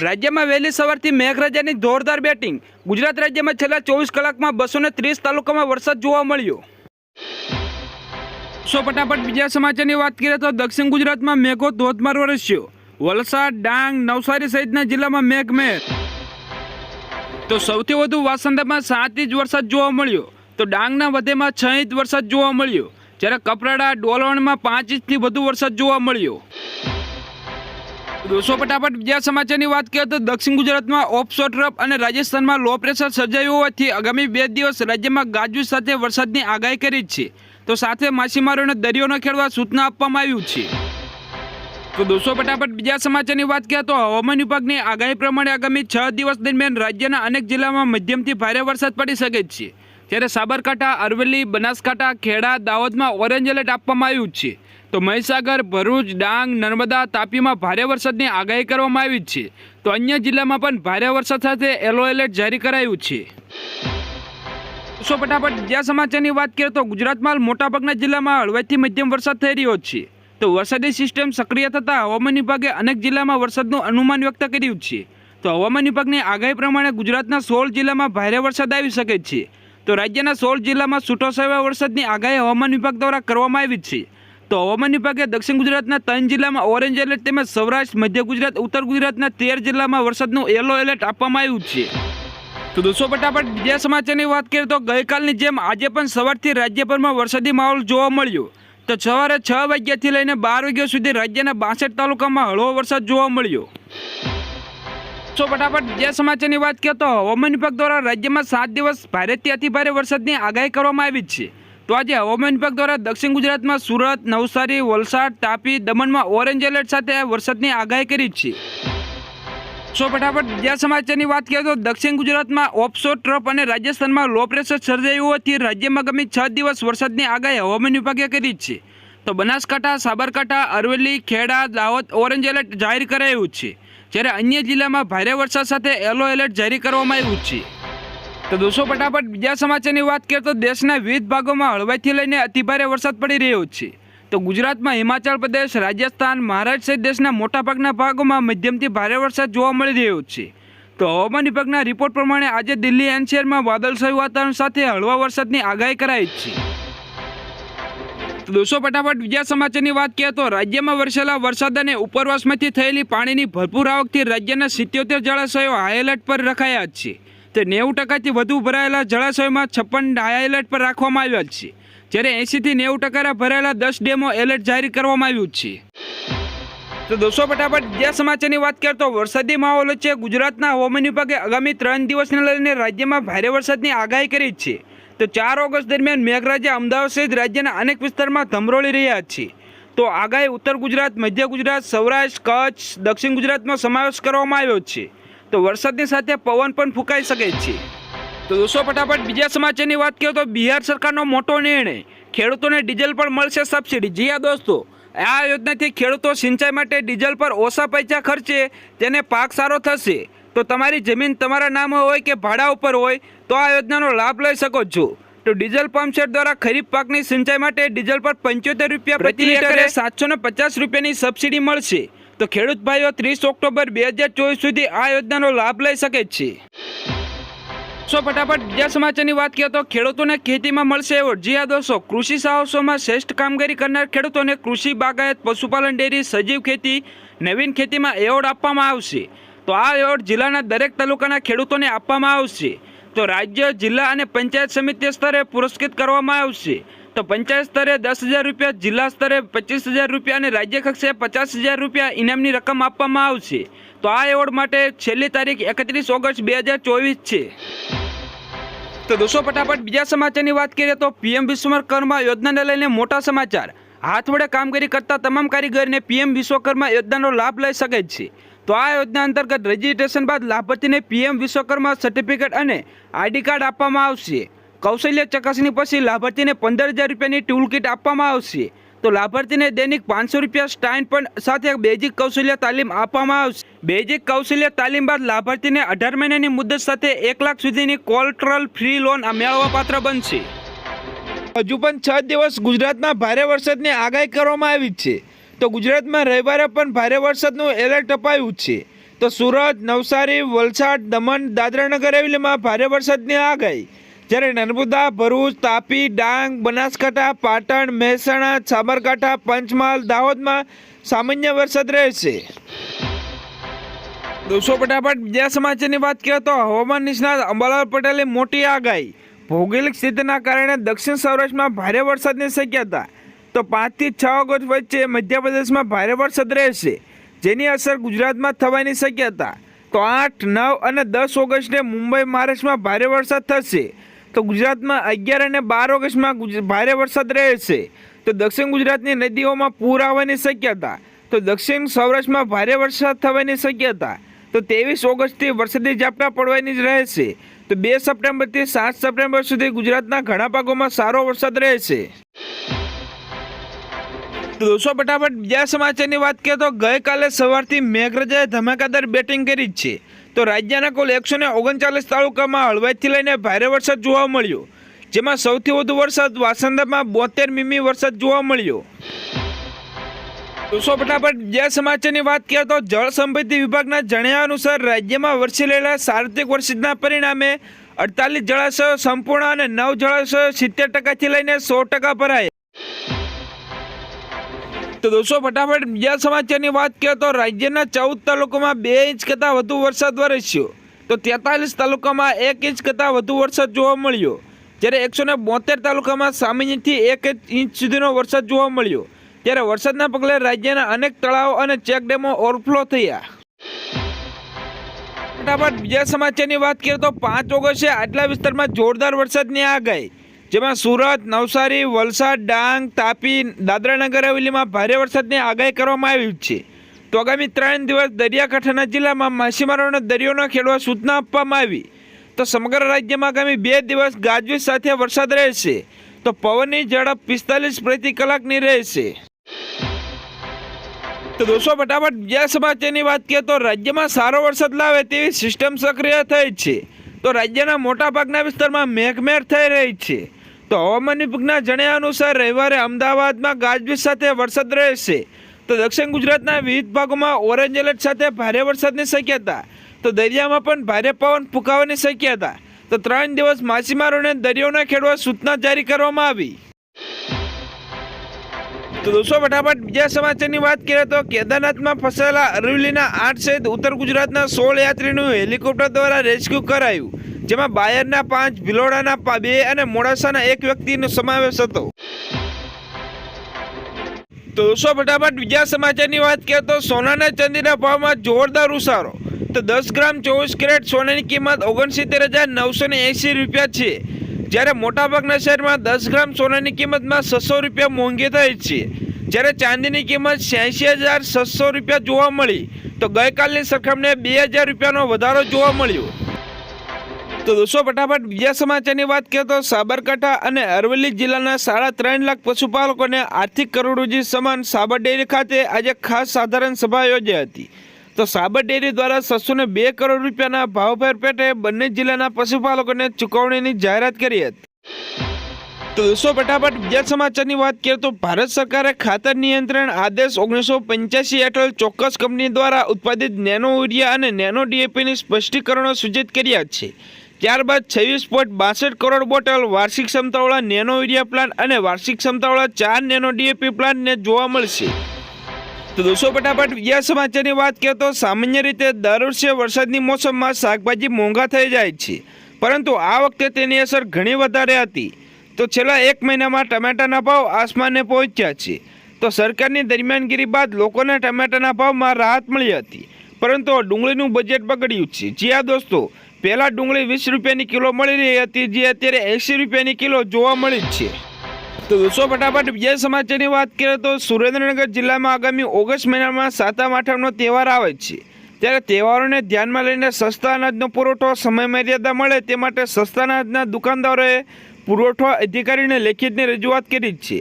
રાજ્યમાં વહેલી સવારથી મેઘરાજાની જોરદાર બેટિંગ। ગુજરાત રાજ્યમાં છેલ્લા 24 કલાકમાં 230 તાલુકામાં વરસાદ જોવા મળ્યો। ફટાફટ બીજા સમાચારની વાત કરીએ તો દક્ષિણ ગુજરાતમાં મેઘો ધોધમાર વરસ્યો। વલસાડ, ડાંગ, નવસારી સહિતના જિલ્લામાં મેઘમહેર। તો સૌથી વધુ વાસંદામાં 7 ઇંચ વરસાદ જોવા મળ્યો, તો ડાંગના વધેમાં 6 ઇંચ વરસાદ જોવા મળ્યો, જ્યારે કપરાડા, ડોલવણમાં 5 ઇંચથી વધુ વરસાદ જોવા મળ્યો। દોસ્તો ફટાફટ બીજા સમાચારની વાત કરીએ તો દક્ષિણ ગુજરાતમાં ઓફશોર ટ્રફ અને રાજસ્થાનમાં લો પ્રેશર સર્જાયું હોવાથી આગામી 2 દિવસ રાજ્યમાં ગાજવીજ સાથે વરસાદની આગાહી કરી છે। તો સાથે માછીમારોને દરિયો ન ખેડવા સૂચના આપવામાં આવ્યું છે। તો દોસ્તો ફટાફટ બીજા સમાચારની વાત કરીએ તો હવામાન વિભાગની આગાહી પ્રમાણે આગામી 6 દિવસ દરમિયાન રાજ્યના અનેક જિલ્લામાં મધ્યમથી ભારે વરસાદ પડી શકે છે, જ્યારે સાબરકાંઠા, અરવલ્લી, બનાસકાંઠા, ખેડા, દાહોદમાં ઓરેન્જ એલર્ટ આપવામાં આવ્યું છે। તો મહીસાગર, ભરૂચ, ડાંગ, નર્મદા, તાપીમાં ભારે વરસાદની આગાહી કરવામાં આવી છે। તો અન્ય જિલ્લામાં પણ ભારે વરસાદ સાથે યલો એલર્ટ જારી કરાયું છે। ફટાફટ બીજા સમાચારની વાત કરીએ તો ગુજરાતમાં મોટાભાગના જિલ્લામાં હળવાથી મધ્યમ વરસાદ થઈ રહ્યો છે। તો વરસાદી સિસ્ટમ સક્રિય થતાં હવામાન વિભાગે અનેક જિલ્લામાં વરસાદનું અનુમાન વ્યક્ત કર્યું છે। તો હવામાન વિભાગની આગાહી પ્રમાણે ગુજરાતના 16 જિલ્લામાં ભારે વરસાદ આવી શકે છે। તો રાજ્યના 16 જિલ્લામાં છૂટોછવાયા વરસાદની આગાહી હવામાન વિભાગ દ્વારા કરવામાં આવી છે। તો હવામાન વિભાગે દક્ષિણ ગુજરાતના 3 જિલ્લામાં ઓરેન્જ એલર્ટ તેમજ સૌરાષ્ટ્ર, મધ્ય ગુજરાત, ઉત્તર ગુજરાતના 13 જિલ્લામાં વરસાદનું યલો એલર્ટ આપવામાં આવ્યું છે। તો દોસ્તો ફટાફટ બીજા સમાચારની વાત કરીએ તો ગઈકાલની જેમ આજે પણ સવારથી રાજ્યભરમાં વરસાદી માહોલ જોવા મળ્યો। તો સવારે 6 વાગ્યાથી લઈને 12 વાગ્યા સુધી રાજ્યના 62 તાલુકામાં હળવો વરસાદ જોવા મળ્યો। તો ફટાફટ બીજા સમાચારની વાત કરીએ તો હવામાન વિભાગ દ્વારા રાજ્યમાં 7 દિવસ ભારેથી અતિભારે વરસાદની આગાહી કરવામાં આવી છે। તો આજે હવામાન વિભાગ દ્વારા દક્ષિણ ગુજરાતમાં સુરત, નવસારી, વલસાડ, તાપી, દમણમાં ઓરેન્જ એલર્ટ સાથે વરસાદની આગાહી કરી છે। ફટાફટ બીજા સમાચારની વાત કરીએ તો દક્ષિણ ગુજરાતમાં ઓફશોર ટ્રફ અને રાજસ્થાનમાં લો પ્રેશર સર્જાયું હોવાથી રાજ્યમાં આગામી 6 દિવસ વરસાદની આગાહી હવામાન વિભાગે કરી છે। તો બનાસકાંઠા, સાબરકાંઠા, અરવલ્લી, ખેડા, દાહોદ ઓરેન્જ એલર્ટ જાહેર કરાયું છે, જ્યારે અન્ય જિલ્લામાં ભારે વરસાદ સાથે યલો એલર્ટ જારી કરવામાં આવ્યું છે। તો દોસ્તો ફટાફટ બીજા સમાચારની વાત કરીએ તો દેશના વિવિધ ભાગોમાં હળવાથી લઈને અતિભારે વરસાદ પડી રહ્યો છે। તો ગુજરાતમાં હિમાચલ પ્રદેશ, રાજસ્થાન, મહારાષ્ટ્ર સહિત દેશના મોટાભાગના ભાગોમાં મધ્યમથી ભારે વરસાદ જોવા મળી રહ્યો છે। તો હવામાન વિભાગના રિપોર્ટ પ્રમાણે આજે દિલ્હી એનસીઆરમાં વાદળછાયું વાતાવરણ સાથે હળવા વરસાદની આગાહી કરાઈ છે। તો દોસ્તો ફટાફટ બીજા સમાચારની વાત કરીએ તો રાજ્યમાં વરસેલા વરસાદ અને ઉપરવાસમાંથી થયેલી પાણીની ભરપૂર આવકથી રાજ્યના 77 જળાશયો હાઈ એલર્ટ પર રખાયા છે। તે 90% વધુ ભરાયેલા જળાશયોમાં 56 હાઈ એલર્ટ પર રાખવામાં આવ્યા છે, જ્યારે 80થી 90% ભરાયેલા 10 ડેમો એલર્ટ જારી કરવામાં આવ્યું છે। તો દોસ્તો ફટાફટ બીજા સમાચારની વાત કરીએ તો વરસાદી માહોલ વચ્ચે ગુજરાતના હવામાન વિભાગે આગામી 3 દિવસને લઈને રાજ્યમાં ભારે વરસાદની આગાહી કરી છે। તો 4 ઓગસ્ટ દરમિયાન મેઘરાજા અમદાવાદ સહિત રાજ્યના અનેક વિસ્તારમાં ધમરોળી રહ્યા છે। તો આગાહી ઉત્તર ગુજરાત, મધ્ય ગુજરાત, સૌરાષ્ટ્ર, કચ્છ, દક્ષિણ ગુજરાતમાં સમાવેશ કરવામાં આવ્યો છે। તો વરસાદની સાથે પવન પણ ફૂંકાઈ શકે છે। તો દોસ્તો ફટાફટ બીજા સમાચારની વાત કરીએ તો બિહાર સરકારનો મોટો નિર્ણય, ખેડૂતોને ડીઝલ પર મળશે સબસિડી। જી હા દોસ્તો, આ યોજનાથી ખેડૂતો સિંચાઈ માટે ડીઝલ પર ઓછા પૈસા ખર્ચે તેને પાક સારો થશે। તો તમારી જમીન તમારા નામે હોય કે ભાડા ઉપર હોય તો આ યોજનાનો લાભ લઈ શકો છો। તો ડીઝલ પંપસેટ દ્વારા ખરીફ પાકની સિંચાઈ માટે ડીઝલ પર 75 રૂપિયા પ્રતિ લિટરે 750 રૂપિયાની સબસિડી મળશે। તો ખેડૂત ભાઈઓ 30 ઓક્ટોબર 2024 સુધી આ યોજનાનો લાભ લઈ શકે છે। ફટાફટ બીજા સમાચારની વાત કરીએ તો ખેડૂતોને ખેતીમાં મળશે એવોર્ડ। જી હા દોસ્તો, કૃષિ સાહસોમાં શ્રેષ્ઠ કામગીરી કરનાર ખેડૂતોને કૃષિ, બાગાયત, પશુપાલન, ડેરી, સજીવ ખેતી, નવીન ખેતીમાં એવોર્ડ આપવામાં આવશે। તો આ એવોર્ડ જિલ્લાના દરેક તાલુકાના ખેડૂતોને આપવામાં આવશે। તો રાજ્ય, જિલ્લા અને પંચાયત સમિતિ સ્તરે પુરસ્કૃત કરવામાં આવશે। તો પંચાયત સ્તરે 10,000 રૂપિયા, જિલ્લા સ્તરે 25,000 રૂપિયા અને રાજ્ય કક્ષાએ 50,000 રૂપિયા ઇનામની રકમ આપવામાં આવશે। તો આ એવોર્ડ માટે છેલ્લી તારીખ 31 ઓગસ્ટ 2024 છે। તો દોસ્તો ફટાફટ બીજા સમાચારની વાત કરીએ તો પીએમ વિશ્વકર્મા યોજનાને લઈને મોટા સમાચાર। હાથ વડે કામગીરી કરતા તમામ કારીગરને પીએમ વિશ્વકર્મા યોજનાનો લાભ લઈ શકે છે। તો આ યોજના અંતર્ગત રજીસ્ટ્રેશન બાદ લાભાર્થીને પીએમ વિશ્વકર્મા સર્ટિફિકેટ અને આઈડી કાર્ડ આપવામાં આવશે। કૌશલ્ય ચકાસણી પછી લાભાર્થીને 15,000 રૂપિયાની ટૂલ કિટ આપવામાં આવશે। તો લાભાર્થીને દૈનિક 500 રૂપિયા સ્ટાઇપન્ડ સાથે બેઝિક કૌશલ્ય તાલીમ આપવામાં આવશે। બેઝિક કૌશલ્ય તાલીમ બાદ લાભાર્થીને 18 મહિનાની મુદત સાથે 1 લાખ સુધીની કોલેટરલ ફ્રી લોન મેળવવા પાત્ર બનશે। હજુ પણ 6 દિવસ ગુજરાતમાં ભારે વરસાદની આગાહી કરવામાં આવી છે। તો ગુજરાતમાં રવિવારે પણ ભારે વરસાદનું એલર્ટ અપાયું છે। તો તો સુરત, નવસારી, વલસાડ, દમણ, દાદરા નગર હવેલીમાં ભારે વરસાદની આગાહી. જ્યારે નર્મદા, ભરૂચ, તાપી, ડાંગ, બનાસકાંઠા, પાટણ, મહેસાણા, સાબરકાંઠા, પંચમહાલ, દાહોદમાં સામાન્ય વરસાદ રહેશે. દોસ્તો ફટાફટ બીજા સમાચારની વાત કરીએ તો હવામાન નિષ્ણાત અંબાલાલ પટેલે મોટી આગાહી. ભૌગોલિક સ્થિતિના કારણે દક્ષિણ સૌરાષ્ટ્રમાં ભારે વરસાદની શક્યતા. તો 5 થી 6 ઓગસ્ટ વચ્ચે મધ્યપ્રદેશમાં ભારે વરસાદ રહેશે, જેની અસર ગુજરાતમાં થવાની શક્યતા. તો 8, 9 અને 10 ઓગસ્ટે મુંબઈ, મહારાષ્ટ્રમાં ભારે વરસાદ થશે. તો ગુજરાતમાં 11 અને 12 ઓગસ્ટમાં ભારે વરસાદ રહેશે. તો દક્ષિણ ગુજરાતની નદીઓમાં પૂર આવવાની શક્યતા. તો દક્ષિણ સૌરાષ્ટ્રમાં ભારે વરસાદ થવાની શક્યતા. તો 23 ઓગસ્ટથી વરસાદી ઝાપટા પડવાની જ રહેશે. તો 2 સપ્ટેમ્બરથી 7 સપ્ટેમ્બર સુધી ગુજરાતના ઘણા ભાગોમાં સારો વરસાદ રહેશે. તો દોસ્તો ફટાફટ બીજા સમાચારની વાત કરીએ તો ગઈકાલે સવારથી મેઘરાજાએ ધમાકાદાર બેટિંગ કરી જ છે. તો રાજ્યના કુલ 139 તાલુકામાં હળવાથી લઈને ભારે વરસાદ જોવા મળ્યો, જેમાં સૌથી વધુ વરસાદ વાસંદામાં 72 મીમી વરસાદ જોવા મળ્યો. દોસ્તો ફટાફટ બીજા સમાચારની વાત કરીએ તો જળ સંપત્તિ વિભાગના જણાવ્યા અનુસાર રાજ્યમાં વરસી રહેલા સાર્વત્રિક વરસાદના પરિણામે 48 જળાશયો સંપૂર્ણ અને 9 જળાશયો 70% લઈને 100% ભરાયા. તો દોસ્તો ફટાફટ બીજા સમાચારની વાત કરીએ તો રાજ્યના 14 તાલુકામાં 2 ઇંચ કરતાં વધુ વરસાદ વરસ્યો. તો 43 તાલુકામાં 1 ઇંચ કરતાં વધુ વરસાદ જોવા મળ્યો, જ્યારે 172 તાલુકામાં સામાન્યથી 1 ઇંચ સુધીનો વરસાદ જોવા મળ્યો. ત્યારે વરસાદના પગલે રાજ્યના અનેક તળાવો અને ચેકડેમો ઓવરફ્લો થયા. ફટાફટ બીજા સમાચારની વાત કરીએ તો 5 ઓગસ્ટે આટલા વિસ્તારમાં જોરદાર વરસાદની આગાહી, જેમાં સુરત, નવસારી, વલસાડ, ડાંગ, તાપી, દાદરા નગર હવેલીમાં ભારે વરસાદની આગાહી કરવામાં આવી છે. તો આગામી 3 દિવસ દરિયાકાંઠાના જિલ્લામાં માછીમારોને દરિયો ન ખેડવા સૂચના આપવામાં આવી. તો સમગ્ર રાજ્યમાં આગામી 2 દિવસ ગાજવીજ સાથે વરસાદ રહેશે. તો પવનની ઝડપ 45 પ્રતિ કલાકની રહેશે. તો દોસ્તો ફટાફટ બીજા સમાચારની વાત કરીએ તો રાજ્યમાં સારો વરસાદ લાવે તેવી સિસ્ટમ સક્રિય થઈ છે. તો રાજ્યના મોટાભાગના વિસ્તારમાં મેઘમહેર થઈ રહી છે. તો હવામાન વિભાગના જણાવ્યા અનુસાર રવિવારે અમદાવાદમાં ગાજવીજ સાથે વરસાદ રહેશે. તો દક્ષિણ ગુજરાતના વિવિધ ભાગોમાં ઓરેન્જ એલર્ટ સાથે ભારે વરસાદની શક્યતા. તો દરિયામાં પણ ભારે પવન ફૂંકાવાની શક્યતા. તો 3 દિવસ માછીમારોને દરિયો ન ખેડવા સૂચના જારી કરવામાં આવી. તો દોસ્તો ફટાફટ બીજા સમાચારની વાત કરીએ તો કેદારનાથમાં ફસાયેલા અરવલ્લીના 8 સહિત ઉત્તર ગુજરાતના 16 યાત્રીનું હેલિકોપ્ટર દ્વારા રેસ્ક્યુ કરાયું, જેમાં બાયરના 5, ભિલોડાના 2 અને મોડાસાના 1 વ્યક્તિનો સમાવેશ હતો. તો દોસ્તો ફટાફટ બીજા સમાચારની વાત કરીએ તો સોનાના ચાંદીના ભાવમાં જોરદાર ઉછાળો. તો 10 ગ્રામ 24 કેરેટ સોનાની કિંમત 69,980 રૂપિયા છે, જ્યારે મોટાભાગના શહેરમાં 10 ગ્રામ સોનાની કિંમતમાં 600 રૂપિયા મોંઘી થઈ છે, જ્યારે ચાંદીની કિંમત 86,600 રૂપિયા જોવા મળી. તો ગઈકાલની સરખામણીએ 2,000 રૂપિયાનો વધારો જોવા મળ્યો. તો દોસ્તો ફટાફટ બીજા સમાચારની વાત કરીએ તો સાબરકાંઠા અને અરવલ્લી જિલ્લાના 3.5 લાખ પશુપાલકોને આર્થિક કરોડરજી સમાન સાબર ડેરી ખાતે આજે ખાસ સાધારણ સભા યોજાઈ હતી. તો સાબર ડેરી દ્વારા 602 કરોડ રૂપિયાના ભાવફેર પેટે બંને જિલ્લાના પશુપાલકોને ચૂકવણીની જાહેરાત કરી હતી. તો દોસ્તો ફટાફટ બીજા સમાચારની વાત કરીએ તો ભારત સરકારે ખાતર નિયંત્રણ આદેશ 1985 હેઠળ ચોક્કસ કંપની દ્વારા ઉત્પાદિત નેનો યુરિયા અને નેનો ડીએપીની સ્પષ્ટીકરણો સૂચિત કર્યા છે. ત્યારબાદ 26.62 કરોડ બોટલ વાર્ષિક ક્ષમતાવાળા નેનો યુરિયા પ્લાન્ટ અને વાર્ષિક ક્ષમતાવાળા 4 નેનો ડીએપી પ્લાન્ટને જોવા મળશે. તો દોસ્તો ફટાફટ બીજા સમાચારની વાત કરીએ તો સામાન્ય રીતે દર વર્ષે વરસાદની મોસમમાં શાકભાજી મોંઘા થઈ જાય છે, પરંતુ આ વખતે તેની અસર ઘણી વધારે હતી. તો છેલ્લા 1 મહિનામાં ટમેટાના ભાવ આસમાને પહોંચ્યા છે. તો સરકારની દરમિયાનગીરી બાદ લોકોને ટમેટાના ભાવમાં રાહત મળી હતી, પરંતુ ડુંગળીનું બજેટ બગડ્યું છે. જી હા દોસ્તો, પહેલાં ડુંગળી 20 રૂપિયાની કિલો મળી રહી હતી, જે અત્યારે 80 રૂપિયાની કિલો જોવા મળી જ છે. તો દોસ્તો ફટાફટ બીજા સમાચારની વાત કરીએ તો સુરેન્દ્રનગર જિલ્લામાં આગામી ઓગસ્ટ મહિનામાં સાતમ આઠમનો તહેવાર આવે છે, ત્યારે તહેવારોને ધ્યાનમાં લઈને સસ્તા અનાજનો પુરવઠો સમય મર્યાદા મળે તે માટે સસ્તા અનાજના દુકાનદારોએ પુરવઠા અધિકારીને લેખિતની રજૂઆત કરી છે.